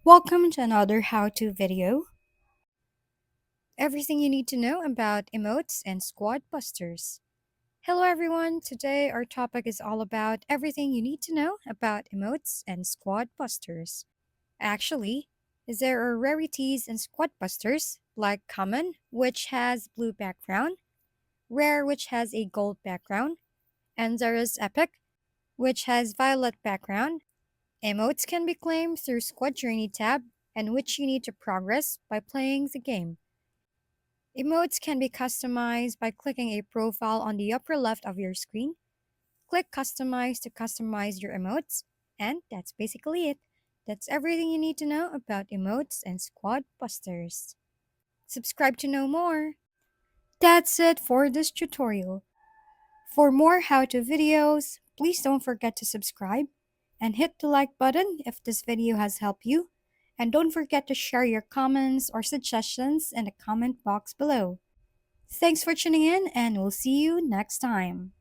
Welcome to another how-to video. Everything you need to know about emotes and squad busters. Hello everyone, today our topic is all about everything you need to know about emotes and squad busters. Actually, there are rarities in squad busters like common, which has blue background, rare, which has a gold background, and there is epic, which has violet background. Emotes can be claimed through Squad Journey tab, and which you need to progress by playing the game. Emotes can be customized by clicking a profile on the upper left of your screen. Click Customize to customize your emotes, and that's basically it. That's everything you need to know about emotes and Squad Busters. Subscribe to know more. That's it for this tutorial. For more how-to videos, please don't forget to subscribe and hit the like button if this video has helped you. And don't forget to share your comments or suggestions in the comment box below. Thanks for tuning in and we'll see you next time.